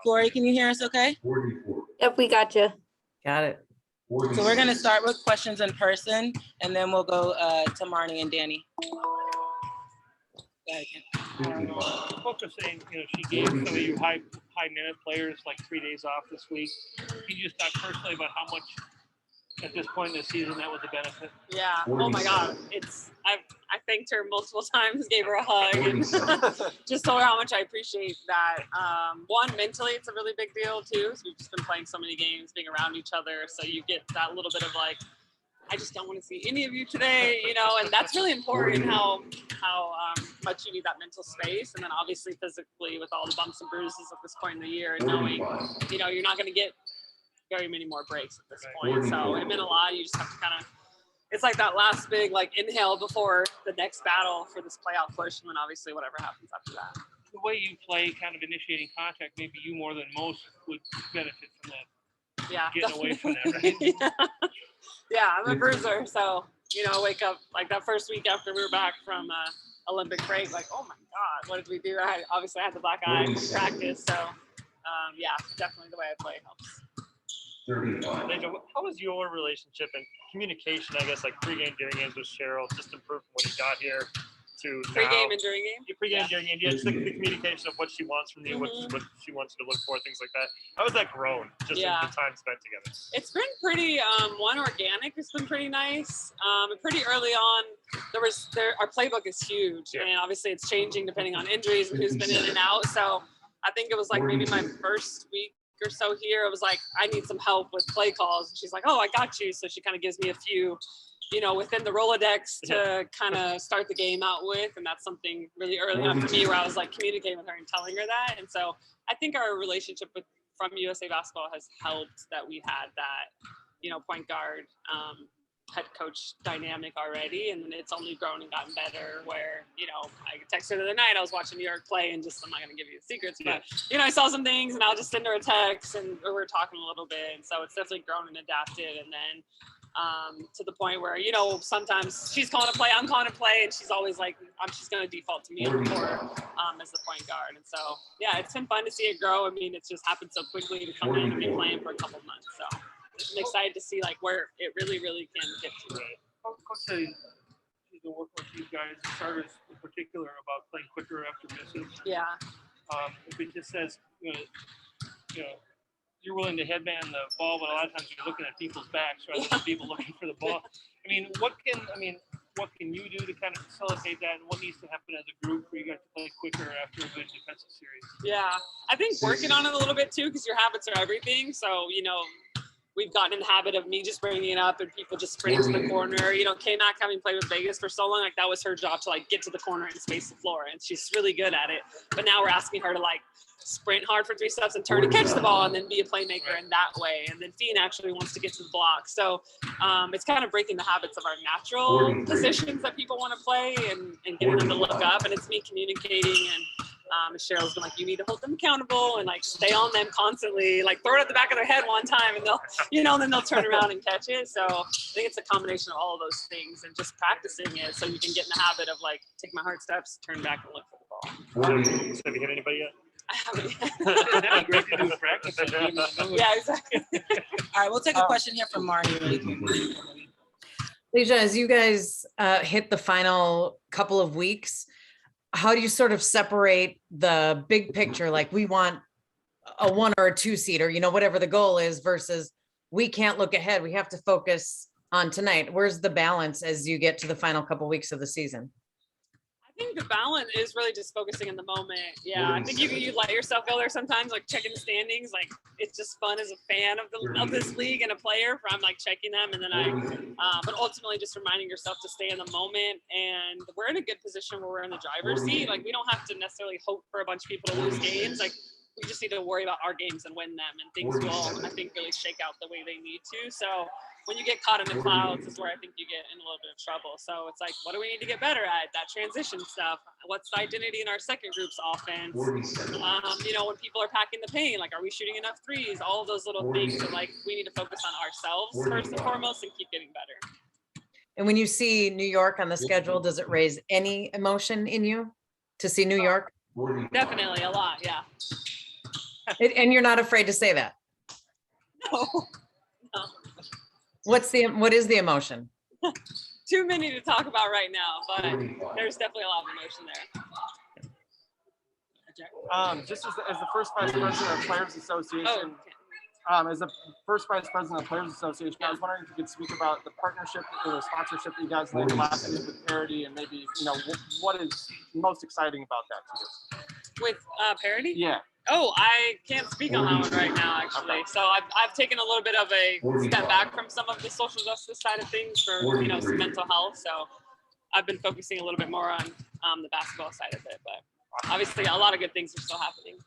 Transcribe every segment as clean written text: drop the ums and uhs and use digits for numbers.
Lori, can you hear us okay? Yep, we got you. Got it. So we're gonna start with questions in person, and then we'll go to Marnie and Danny. Coach was saying, she gave some of you high minute players like 3 days off this week. Can you just talk personally about how much at this point in the season that was a benefit? Yeah. Oh my God. I thanked her multiple times, gave her a hug, and just told her how much I appreciate that. One, mentally, it's a really big deal too. So we've just been playing so many games, being around each other, so you get that little bit of like, I just don't want to see any of you today, and that's really important how much you need that mental space. And then obviously physically with all the bumps and bruises at this point in the year, and knowing, you're not going to get very many more breaks at this point. So it meant a lot. You just have to kind of, it's like that last big inhale before the next battle for this playoff push. And then obviously whatever happens after that. The way you play kind of initiating contact, maybe you more than most would benefit from that. Yeah. Getting away from that, right? Yeah, I'm a bruiser, so wake up like that first week after we were back from Olympic break, like, oh my God, what did we do? I had the black eye from practice, so yeah, definitely the way I play helps. How was your relationship and communication? I guess pre-game, during games with Cheryl just improved from when you got here to pre-game and during game. Pre-game, during game, just the communication of what she wants from you, what she wants you to look for, things like that. How has that grown? Just in the time spent together. It's been pretty organic. It's been pretty nice. Pretty early on, our playbook is huge, and obviously it's changing depending on injuries and who's been in and out. So I think it was maybe my first week or so here. It was I need some help with play calls, and she's like, "Oh, I got you." So she kind of gives me a few, within the Rolodex to kind of start the game out with. And that's something really early on for me where I was communicating with her and telling her that. And so I think our relationship from USA Basketball has helped that we had that, point guard, head coach dynamic already. And then it's only grown and gotten better where, I texted her the other night, I was watching New York play, and I'm not going to give you the secrets, but, I saw some things and I'll just send her a text and we're talking a little bit. And so it's definitely grown and adapted. And then, to the point where, sometimes she's calling a play, I'm calling a play, and she's always she's going to default to me on the court as the point guard. And so, yeah, it's been fun to see it grow. I mean, it's just happened so quickly to come in and be playing for a couple months. So I'm excited to see where it really, really can get to. I'll tell you, the work with you guys, starters in particular, about playing quicker after misses. Yeah. If it just says, you're willing to headband the ball, but a lot of times you're looking at people's backs rather than people looking for the ball. What can you do to kind of facilitate that, and what needs to happen as a group for you guys to play quicker after a good defensive series? Yeah, I think working on it a little bit too, because your habits are everything. So, we've gotten in the habit of me just bringing it up and people just sprinting to the corner. K-Mac, having played with Vegas for so long, that was her job to get to the corner and space the floor, and she's really good at it. But now we're asking her to sprint hard for 3 steps and turn and catch the ball and then be a playmaker in that way. And then Fiend actually wants to get to the block. So it's kind of breaking the habits of our natural positions that people want to play and getting them to look up. And it's me communicating, and Cheryl's been you need to hold them accountable and stay on them constantly, throw it at the back of their head one time and they'll, then they'll turn around and catch it. So I think it's a combination of all of those things and just practicing it so you can get in the habit of take my hard steps, turn back and look for the ball. Have you hit anybody yet? I haven't. Yeah, exactly. All right, we'll take a question here from Marnie really quickly. Leisha, as you guys hit the final couple of weeks, how do you sort of separate the big picture? We want a 1 or a 2 seed, or, whatever the goal is, versus we can't look ahead. We have to focus on tonight. Where's the balance as you get to the final couple weeks of the season? I think the balance is really just focusing in the moment. Yeah, I think you let yourself go there sometimes, checking the standings. It's just fun as a fan of this league and a player. I'm checking them, and then but ultimately just reminding yourself to stay in the moment. And we're in a good position where we're in the driver's seat. We don't have to necessarily hope for a bunch of people to lose games. We just need to worry about our games and win them, and things will, I think, really shake out the way they need to. So when you get caught in the clouds is where I think you get in a little bit of trouble. So it's what do we need to get better at? That transition stuff. What's the identity in our second group's offense? When people are packing the paint, are we shooting enough threes? All of those little things that we need to focus on ourselves first and foremost and keep getting better. And when you see New York on the schedule, does it raise any emotion in you to see New York? Definitely a lot, yeah. And you're not afraid to say that. No, no. What is the emotion? Too many to talk about right now, but there's definitely a lot of emotion there. Just as the first vice president of Players Association, Oh, as the first vice president of Players Association, I was wondering if you could speak about the partnership or the sponsorship that you guys landed last week with Parity, and maybe what is most exciting about that to you? with Parody? Yeah. Oh, I can't speak on that one right now, actually. So I've taken a little bit of a step back from some of the social justice side of things for some mental health. So I've been focusing a little bit more on the basketball side of it, but obviously a lot of good things are still happening.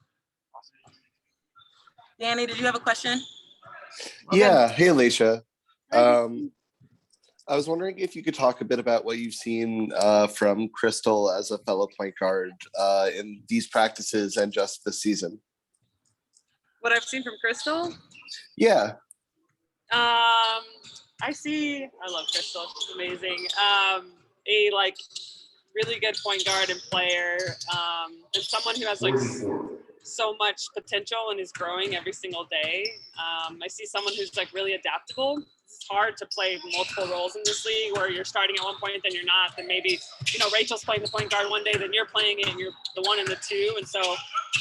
Danny, did you have a question? Yeah. Hey, Alicia. I was wondering if you could talk a bit about what you've seen from Crystal as a fellow point guard in these practices and just this season. What I've seen from Crystal? Yeah. I love Crystal. She's amazing. A really good point guard and player, and someone who has so much potential and is growing every single day. I see someone who's really adaptable. It's hard to play multiple roles in this league where you're starting at one point, then you're not, then maybe, Rachel's playing the point guard one day, then you're playing it and you're the one and the two. And so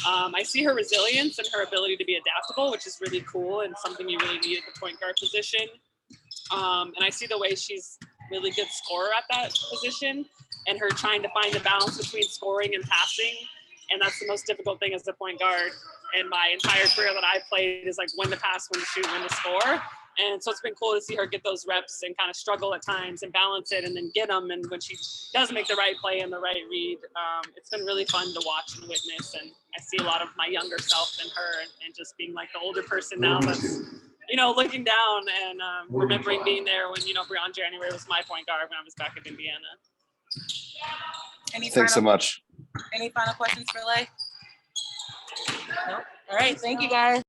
I see her resilience and her ability to be adaptable, which is really cool and something you really need at the point guard position. And I see the way she's really good scorer at that position and her trying to find the balance between scoring and passing. And that's the most difficult thing as a point guard. And my entire career that I played is when to pass, when to shoot, when to score. And so it's been cool to see her get those reps and kind of struggle at times and balance it and then get them. And when she does make the right play and the right read, it's been really fun to watch and witness. And I see a lot of my younger self in her and just being the older person now that's, looking down and remembering being there when, Breon January was my point guard when I was back in Indiana. Thanks so much. Any final questions for Lay? Nope. All right. Thank you, guys.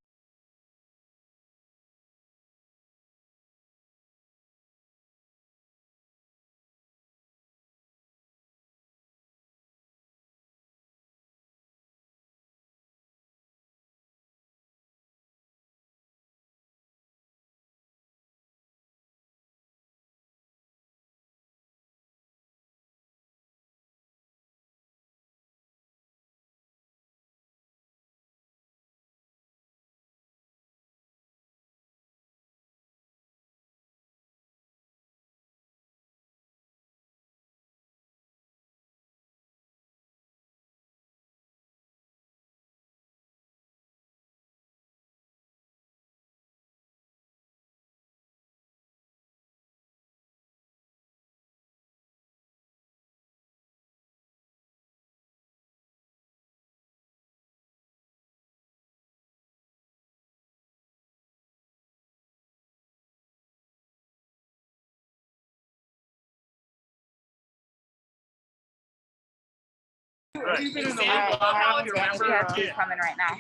Example of how it's been. We have food coming right now.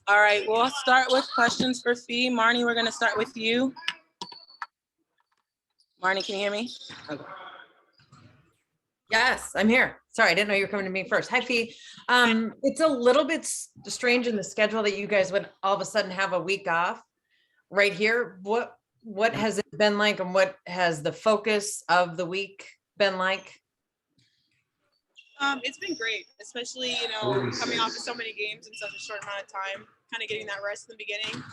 All right, we'll start with questions for Fee. Marnie, we're gonna start with you. Marnie, can you hear me? Okay. Yes, I'm here. Sorry, I didn't know you were coming to me first. Hi, Fee. It's a little bit strange in the schedule that you guys would all of a sudden have a week off right here. What has it been like, and what has the focus of the week been like? It's been great, especially, coming off of so many games in such a short amount of time, kind of getting that rest in the beginning,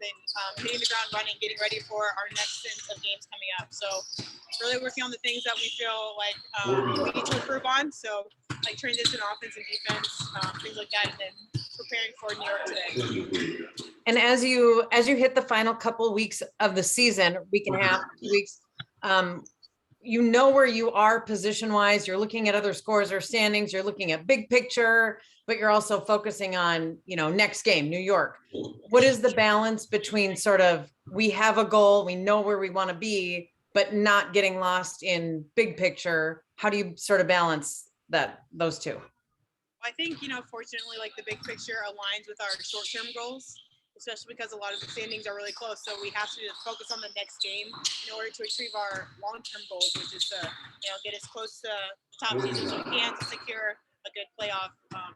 then hitting the ground running, getting ready for our next stint of games coming up. So really working on the things that we feel like we need to improve on. So like transition offense and defense, things like that, and then preparing for New York today. And as you hit the final couple weeks of the season, week and a half, 2 weeks, you know where you are position wise, you're looking at other scores or standings, you're looking at big picture, but you're also focusing on, next game, New York. What is the balance between sort of, we have a goal, we know where we want to be, but not getting lost in big picture? How do you sort of balance those two? I think, fortunately, like the big picture aligns with our short-term goals, especially because a lot of the standings are really close. So we have to focus on the next game in order to achieve our long-term goals, which is to, get as close to the top seeds as we can to secure a good playoff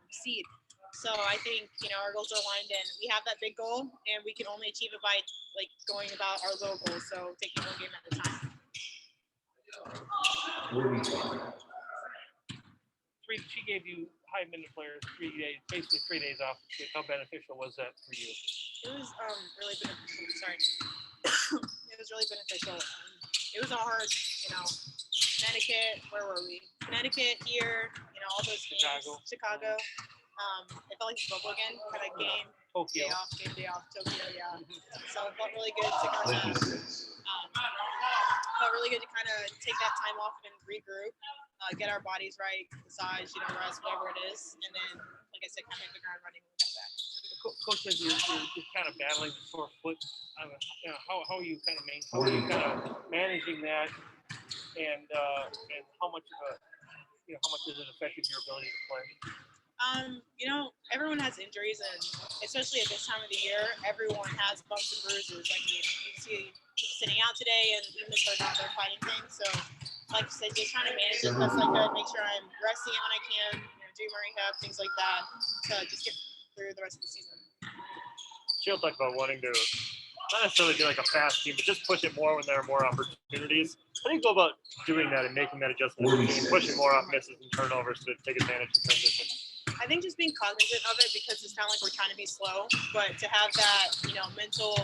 seed. So I think, our goals are aligned and we have that big goal and we can only achieve it by like going about our little goals. So taking one game at a time. She gave you high minute players 3 days, basically 3 days off. How beneficial was that for you? It was really beneficial. Sorry, it was really beneficial. It was a hard, Connecticut. Where were we? Connecticut here. All those games. Chicago. It felt like a bubble again kind of game. Tokyo. Day off. Tokyo. Yeah. So it felt really good to kind of. Felt really good to kind of take that time off and regroup. Get our bodies right, massage, rest, whatever it is, and then, like I said, kind of hit the ground running when we got back. Coach says you're kind of battling the sore foot. How are you kind of managing that, and how much has it affected your ability to play? Everyone has injuries, and especially at this time of the year, everyone has bumps and bruises. I mean, you see people sitting out today, and even if they're not, they're fighting things. So, like you said, just trying to manage as best I could, make sure I'm resting when I can, doing my rehab, things like that, to just get through the rest of the season. She'll talk about wanting to not necessarily do like a fast team, but just push it more when there are more opportunities. How do you go about doing that and making that adjustment, pushing more off misses and turnovers to take advantage of transition? I think just being cognizant of it, because it's not like we're trying to be slow, but to have that, mental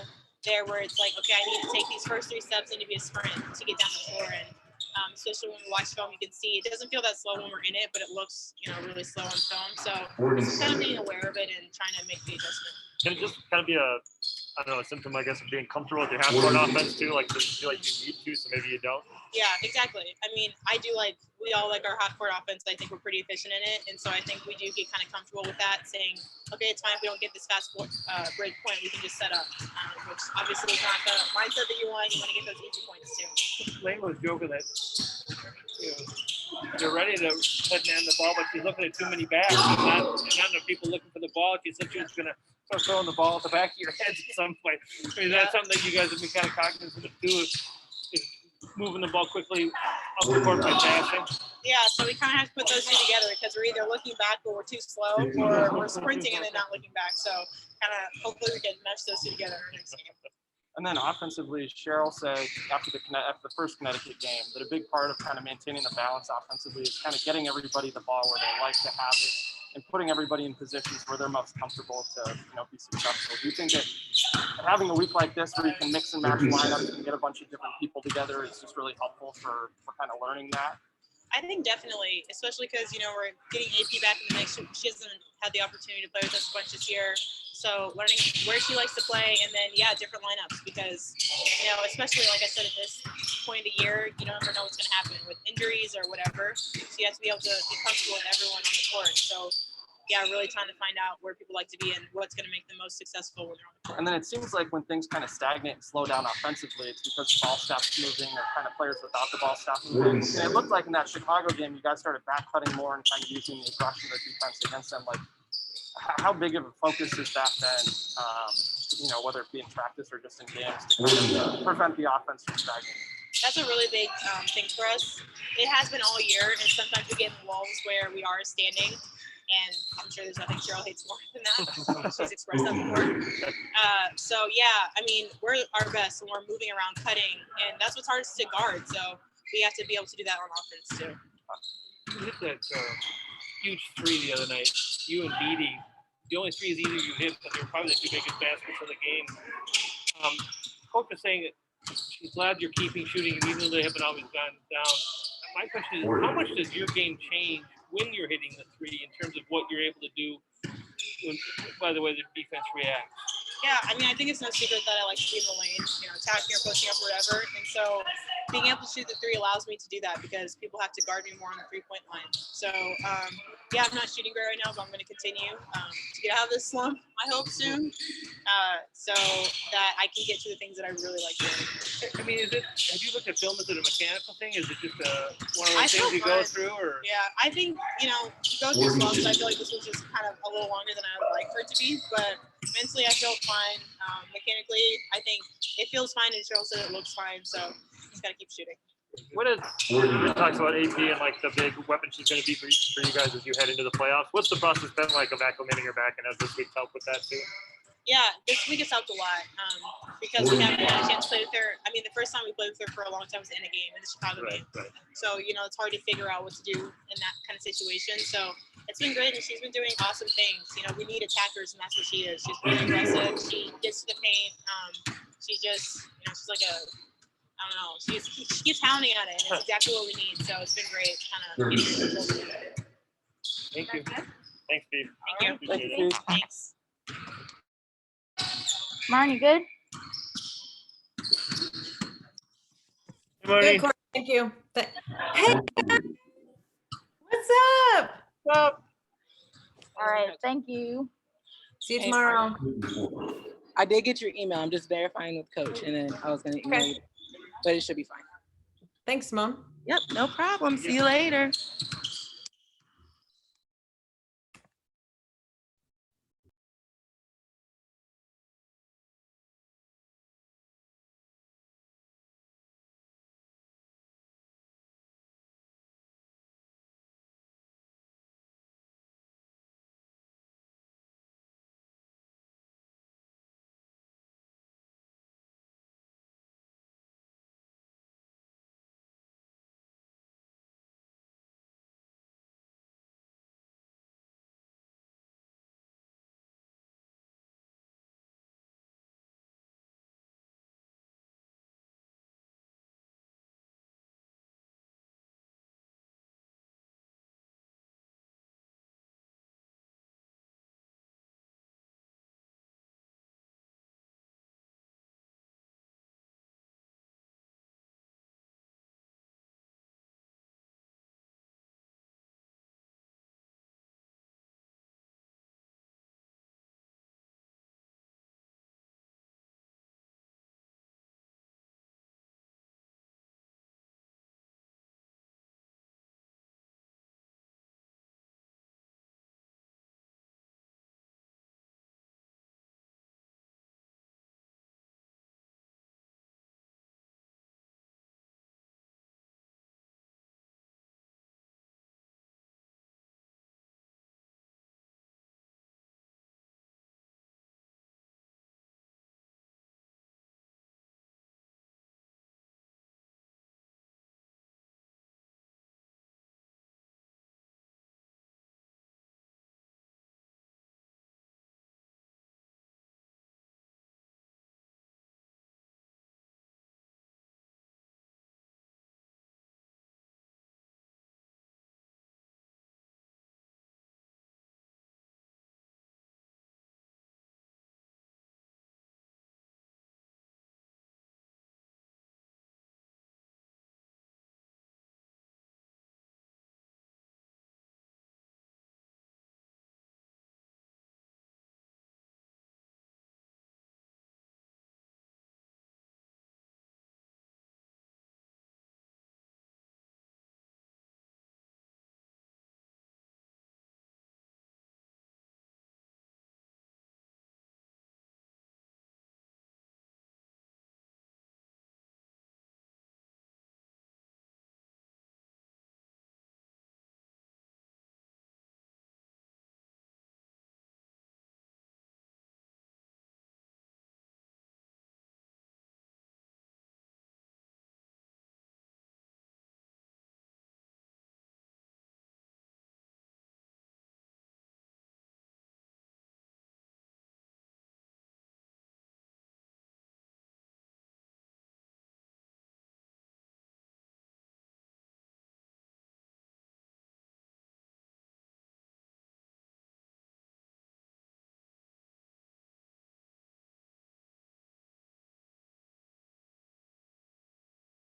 there where it's like, okay, I need to take these first 3 steps, need to be a sprint to get down the floor. And especially when we watch film, you can see it doesn't feel that slow when we're in it, but it looks, really slow on film. So just kind of being aware of it and trying to make the adjustment. Can it just kind of be a symptom, I guess, of being comfortable with your half-court offense too? Like, does it feel like you need to, so maybe you don't? Yeah, exactly. I mean, we all like our half-court offense. I think we're pretty efficient in it. And so I think we do get kind of comfortable with that, saying, okay, it's fine if we don't get this fast break point, we can just set up, which obviously is not the mindset that you want. You want to get those easy points too. Lane was joking that you're ready to head man the ball, but she's looking at too many backs. Not enough people looking for the ball. She said she was going to start throwing the ball at the back of your heads at some point. I mean, that's something that you guys have been kind of cognizant of too, is moving the ball quickly up the court by passing. Yeah, so we kind of have to put those two together, because we're either looking back but we're too slow, or we're sprinting and then not looking back. So kind of hopefully we can mesh those two together in our next game. And then offensively, Cheryl said after the first Connecticut game that a big part of kind of maintaining the balance offensively is kind of getting everybody the ball where they like to have it and putting everybody in positions where they're most comfortable to be successful. Do you think that having a week like this where you can mix and match lineups and get a bunch of different people together is just really helpful for kind of learning that? I think definitely, especially because, we're getting AP back in the mix. She hasn't had the opportunity to play with us a bunch this year. So learning where she likes to play, and then, different lineups, because, especially like I said, at this point of the year, you don't ever know what's going to happen with injuries or whatever. So you have to be able to be comfortable with everyone on the court. So, really trying to find out where people like to be and what's going to make them most successful when they're on the court. And then it seems like when things kind of stagnate and slow down offensively, it's because the ball stops moving, or kind of players without the ball stop moving. And it looked like in that Chicago game, you guys started back cutting more and kind of using the aggression of the defense against them. Like, how big of a focus is that then, whether it be in practice or just in games, to kind of prevent the offense from stagnating? That's a really big thing for us. It has been all year, and sometimes we get in walls where we are standing. And I'm sure there's nothing Cheryl hates more than that. She's expressed that before. We're our best when we're moving around, cutting, and that's what's hardest to guard. So we have to be able to do that on offense too. You hit that huge 3 the other night. You and Beatty, the only 3s either you hit, but they were probably the 2 biggest baskets of the game. Coach is saying that she's glad you're keeping shooting, even though they haven't always gone down. My question is, how much does your game change when you're hitting the 3 in terms of what you're able to do by the way the defense reacts? Yeah, I think it's no secret that I like to be in the lane, attacking or pushing up or whatever. And so being able to shoot the three allows me to do that because people have to guard me more on the 3-point line. So yeah, I'm not shooting great right now, but I'm going to continue to get out of this slump, I hope soon, so that I can get to the things that I really like doing. I mean, have you looked at film? Is it a mechanical thing? Is it just one of I those feel things you go fine. through, or? Yeah, I think, you go through slumps. I feel like this was just kind of a little longer than I would like for it to be, but mentally I feel fine. Mechanically, I think it feels fine, and Cheryl said it looks fine, so just got to keep shooting. What is it talks about AP and like the big weapon she's going to be for you guys as you head into the playoffs? What's the process been like of acclimating her back, and has this week helped with that too? Yeah, this week has helped a lot because we haven't had a chance to play with her. I mean, the first time we played with her for a long time was in a game, in the Chicago game. Right. So, it's hard to figure out what to do in that kind of situation. So it's been great, and she's been doing awesome things. We need attackers, and that's what she is. She's really aggressive. She gets to the paint. She just, she's like I don't know. She keeps pounding at it, and it's exactly what we need. So it's been great, kind of getting the results with it. Thank you. Thanks, Steve. Thank you. Appreciate it. Thanks. Marnie, good? Good morning. Good, Courtney, thank you. Hey, what's up? What's up? All right, thank you. See you Hey, tomorrow. I did get your email. I'm just verifying with Coach, and then I was going to email you, but it should be fine. Thanks, Mom. Yep, no problem. See you later.